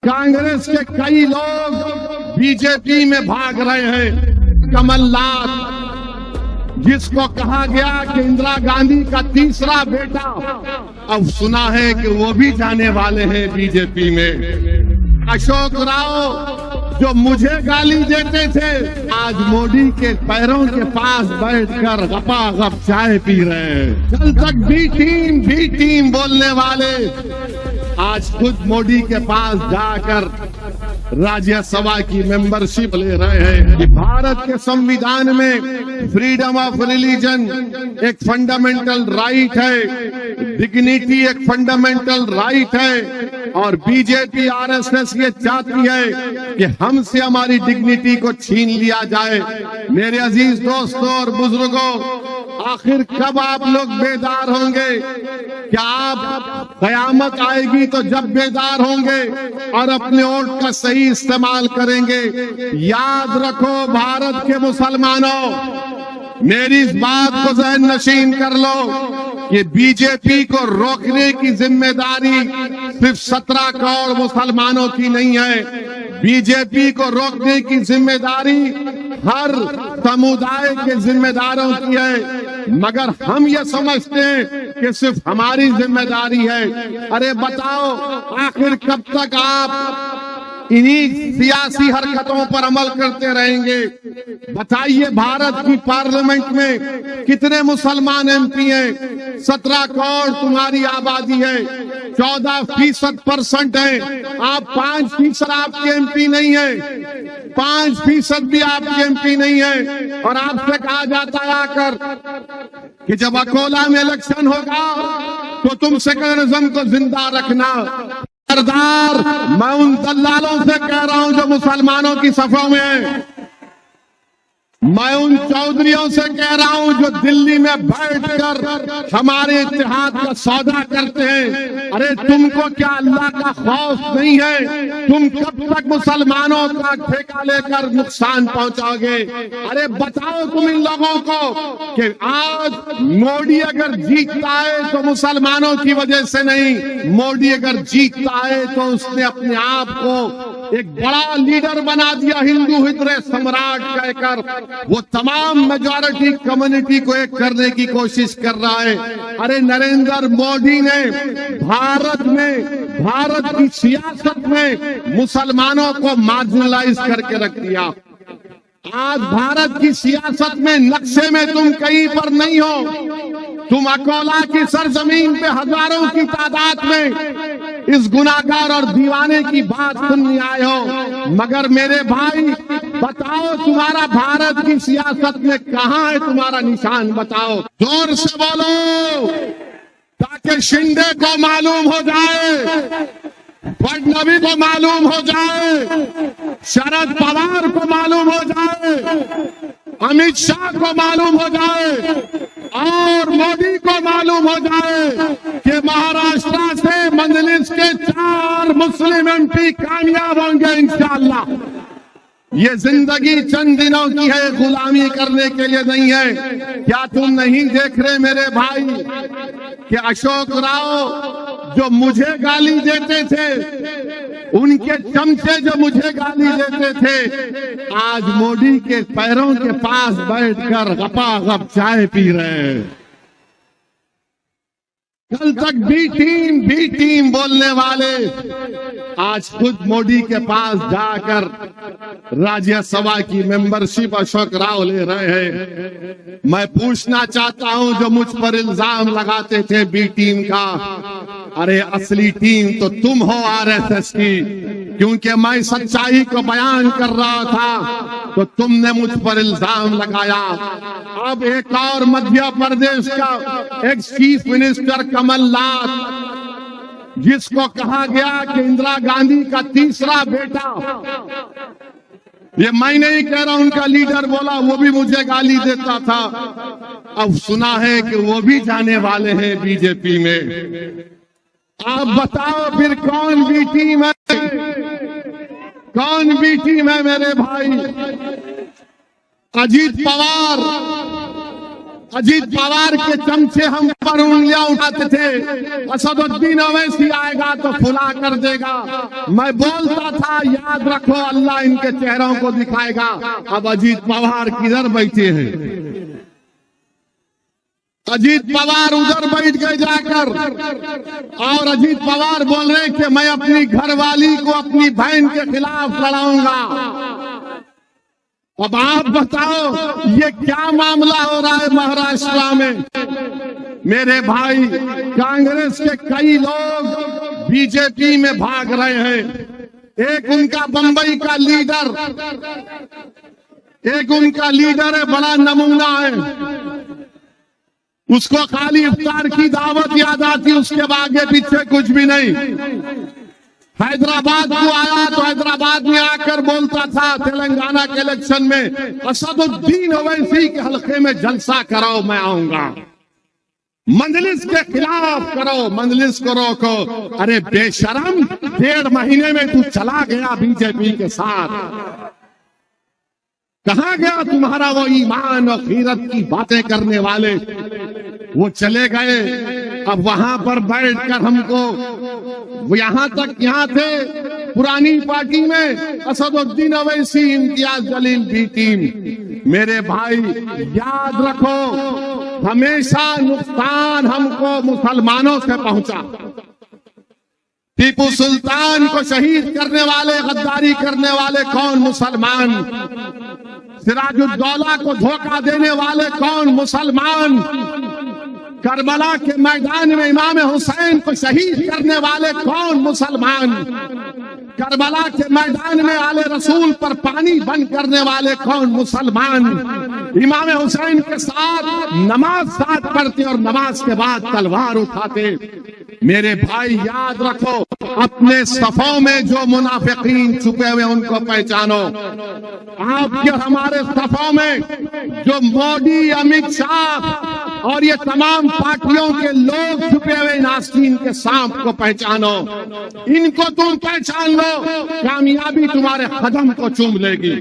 कांग्रेस के कई लोग बीजेपी में भाग रहे हैं। कमलनाथ, जिसको कहा गया कि इंदिरा गांधी का तीसरा बेटा, अब सुना है कि वो भी जाने वाले हैं बीजेपी में। अशोक राव, जो मुझे गाली देते थे, आज मोदी के पैरों के पास बैठकर गपागप चाय पी रहे हैं। कल तक बी टीम बोलने वाले आज खुद मोदी के पास जाकर राज्यसभा की मेंबरशिप ले रहे हैं। कि भारत के संविधान में फ्रीडम ऑफ रिलीजन एक फंडामेंटल राइट है, डिग्निटी एक फंडामेंटल राइट है, और बीजेपी आरएसएस ये चाहती है कि हमसे हमारी डिग्निटी को छीन लिया जाए। मेरे अजीज दोस्तों और बुजुर्गों, आखिर कब आप लोग बेदार होंगे? क्या आप कयामत आएगी तो जब बेदार होंगे और अपने वोट का सही इस्तेमाल करेंगे? याद रखो भारत के मुसलमानों, मेरी इस बात को ज़हन नशीन कर लो कि बीजेपी को रोकने की जिम्मेदारी सिर्फ 17 करोड़ मुसलमानों की नहीं है। बीजेपी को रोकने की जिम्मेदारी हर समुदाय के जिम्मेदारों की है, मगर हम ये समझते हैं कि सिर्फ हमारी जिम्मेदारी है। अरे बताओ, आखिर कब तक आप इन्हीं सियासी हरकतों पर अमल करते रहेंगे? बताइए, भारत की पार्लियामेंट में कितने मुसलमान एमपी हैं? 17 करोड़ तुम्हारी आबादी है, 14% है। आप 5% आपके एमपी नहीं है, 5% भी आपके एमपी नहीं है। और आपसे कहा जाता है आकर कि जब अकोला में इलेक्शन होगा तो तुम सेकुलरिज्म को जिंदा रखना। सरदार, मैं उन दलालों से कह रहा हूं जो मुसलमानों की सफों में हैं। मैं उन चौधरियों से कह रहा हूं जो दिल्ली में बैठकर हमारे इत्तेहाद का सौदा करते हैं। अरे तुमको क्या अल्लाह का खौफ नहीं है? तुम कब तक मुसलमानों का ठेका लेकर नुकसान पहुंचाओगे? अरे बताओ तुम इन लोगों को कि आज मोदी अगर जीतता है तो मुसलमानों की वजह से नहीं, मोदी अगर जीतता है तो उसने अपने आप को एक बड़ा लीडर बना दिया, हिंदू हृदय सम्राट कहकर वो तमाम मेजॉरिटी कम्युनिटी को एक करने की कोशिश कर रहा है। अरे नरेंद्र मोदी ने भारत की सियासत में मुसलमानों को मार्जिनलाइज करके रख दिया। आज भारत की सियासत में नक्शे में तुम कहीं पर नहीं हो। तुम अकोला की सरजमीन पे हजारों की तादाद में इस गुनाहगार और दीवाने की बात सुनने आए हो, मगर मेरे भाई बताओ, तुम्हारा भारत की सियासत में कहां है तुम्हारा निशान? बताओ, जोर से बोलो ताकि शिंदे को मालूम हो जाए, फडणवीस को मालूम हो जाए, शरद पवार को मालूम हो जाए, अमित शाह को मालूम हो जाए और मोदी को मालूम हो जाए कि महाराष्ट्र से मजलिस के 4 मुस्लिम एमपी कामयाब होंगे इंशाअल्लाह। ये जिंदगी चंद दिनों की है, गुलामी करने के लिए नहीं है। क्या तुम नहीं देख रहे मेरे भाई कि अशोक राव जो मुझे गाली देते थे, उनके चमचे जो मुझे गाली देते थे, आज मोदी के पैरों के पास बैठकर गपागप चाय पी रहे हैं। कल तक बी टीम बोलने वाले आज खुद मोदी के पास जाकर राज्यसभा की मेंबरशिप अशोक राव ले रहे हैं। मैं पूछना चाहता हूं जो मुझ पर इल्जाम लगाते थे बी टीम का, अरे असली टीम तो तुम हो आरएसएस की, क्योंकि मैं सच्चाई को बयान कर रहा था तो तुमने मुझ पर इल्जाम लगाया। अब एक और मध्य प्रदेश का एक्स चीफ मिनिस्टर कमलनाथ, जिसको कहा गया कि इंदिरा गांधी का तीसरा बेटा, ये मैं नहीं कह रहा, उनका लीडर बोला, वो भी मुझे गाली देता था। अब सुना है कि वो भी जाने वाले हैं बीजेपी में। आप बताओ फिर कौन बी टीम है? कौन बी टीम है मेरे भाई? अजीत पवार, अजीत पवार के चमचे हम पर उंगलियां उठाते थे, असदुद्दीन ओवैसी आएगा तो खुला कर देगा। मैं बोलता था याद रखो अल्लाह इनके चेहरों को दिखाएगा। अब अजीत पवार किधर बैठे हैं? अजीत पवार उधर बैठ गए जाकर, और अजीत पवार बोल रहे कि मैं अपनी घरवाली को अपनी बहन के खिलाफ लड़ाऊंगा। अब आप बताओ ये क्या मामला हो रहा है महाराष्ट्र में? मेरे भाई, कांग्रेस के कई लोग बीजेपी में भाग रहे हैं। एक उनका बंबई का लीडर, है, बड़ा नमूना है। उसको खाली इफ्तार की दावत याद आती, उसके आगे पीछे कुछ भी नहीं। हैदराबाद को आया तो हैदराबाद में आकर बोलता था तेलंगाना के इलेक्शन में असदुद्दीन ओवैसी के हल्के में जलसा कराओ, मैं आऊंगा। मंजलिस के खिलाफ करो, मंजलिस को रोको। अरे बेशरम, 1.5 महीने में तू चला गया बीजेपी के साथ। कहां गया तुम्हारा वो ईमान और खीरत की बातें करने वाले? वो चले गए। अब वहां पर बैठकर हमको, वो यहां थे पुरानी पार्टी में असदुद्दीन ओवैसी, इम्तियाज जलील भी टीम। मेरे भाई याद रखो, हमेशा नुकसान हमको मुसलमानों से पहुंचा। टीपू सुल्तान को शहीद करने वाले, गद्दारी करने वाले कौन? मुसलमान। सिराजुद्दौला को धोखा देने वाले कौन? मुसलमान। करबला के मैदान में इमाम हुसैन को शहीद करने वाले कौन? मुसलमान। करबला के मैदान में आले रसूल पर पानी बंद करने वाले कौन? मुसलमान। इमाम हुसैन के साथ नमाज साथ पढ़ते और नमाज के बाद तलवार उठाते। मेरे भाई याद रखो, अपने सफों में जो मुनाफिकीन छुपे हुए उनको पहचानो। आपके हमारे सफों में जो मोदी, अमित शाह और ये तमाम पार्टियों के लोग छुपे हुए नास्तीन के सांप को पहचानो। इनको तुम पहचान लो, कामयाबी तुम्हारे कदम को चूम लेगी।